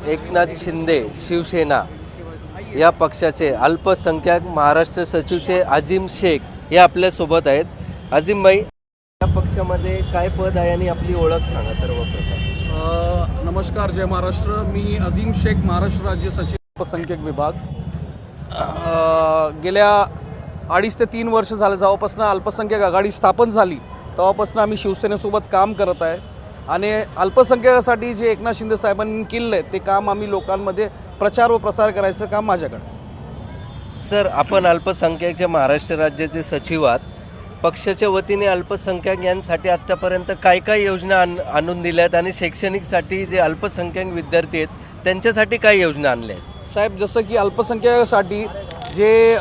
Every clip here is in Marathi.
एकनाथ शिंदे शिवसेना या पक्षाचे अल्पसंख्याक महाराष्ट्र सचिवचे अजीम शेख हे आपल्यासोबत आहेत. अजीम भाई, या पक्षामध्ये काय पद आहे आणि आपली ओळख सांगा सर्वप्रथम. नमस्कार, जय महाराष्ट्र. मी अजीम शेख, महाराष्ट्र राज्य सचिव अल्पसंख्याक विभाग. गेल्या 2.5 ते 3 वर्ष झाले जेव्हापासून अल्पसंख्याक आघाडी स्थापन झाली तेव्हापासून आम्ही शिवसेनेसोबत काम करत आहे आणि अल्पसंख्याकासाठी जे एकनाथ शिंदे साहेबांनी केलं आहे ते काम आम्ही लोकांमध्ये प्रचार व प्रसार करायचं काम माझ्याकडे. सर, आपण अल्पसंख्याकच्या महाराष्ट्र राज्याचे सचिव आहात. पक्षाच्या वतीने अल्पसंख्याक यांसाठी आत्तापर्यंत काय काय योजना आणून दिल्या आहेत आणि शैक्षणिकसाठी जे अल्पसंख्याक विद्यार्थी आहेत त्यांच्यासाठी काय योजना आणल्या आहेत? साहेब, जसं की अल्पसंख्याकासाठी जे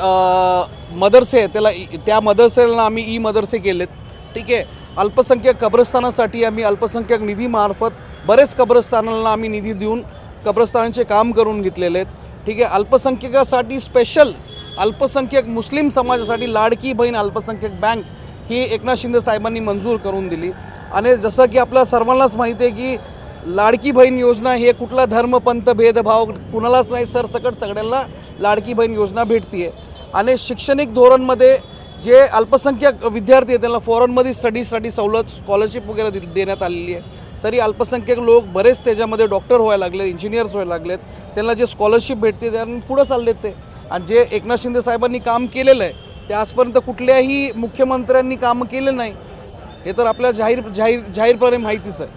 मदरसे आहे त्या मदरसेला आम्ही मदरसे केलेत. ठीक आहे. अल्पसंख्याक कब्रस्तानासाठी आम्ही अल्पसंख्याक निधीमार्फत बरेच कब्रस्तानांना आम्ही निधी देऊन कब्रस्तानांचे काम करून घेतलेले आहेत. ठीक आहे. अल्पसंख्याकासाठी स्पेशल अल्पसंख्याक मुस्लिम समाजासाठी लाडकी बहीण अल्पसंख्याक बँक ही एकनाथ शिंदे साहेबांनी मंजूर करून दिली. आणि जसं की आपल्या सर्वांनाच माहिती आहे की लाडकी बहीण योजना हे कुठला धर्म पंथ भेदभाव कुणालाच नाही, सरसकट सगळ्यांना लाडकी बहीण योजना भेटते. आणि शैक्षणिक धोरणमध्ये जे अल्पसंख्याक विद्यार्थी आहेत त्यांना फॉरेनमध्ये स्टडीजसाठी सवलत स्कॉलरशिप वगैरे देण्यात आलेली आहे. तरी अल्पसंख्याक लोक बरेच त्याच्यामध्ये डॉक्टर व्हायला लागले, इंजिनियर्स व्हायला लागलेत. त्यांना जे स्कॉलरशिप भेटते त्यानं पुढं चाललेत ते. आणि जे एकनाथ शिंदे साहेबांनी काम केलेलं आहे ते आजपर्यंत कुठल्याही मुख्यमंत्र्यांनी काम केलं नाही, हे तर आपल्या जाहीरपणे माहितीच आहे.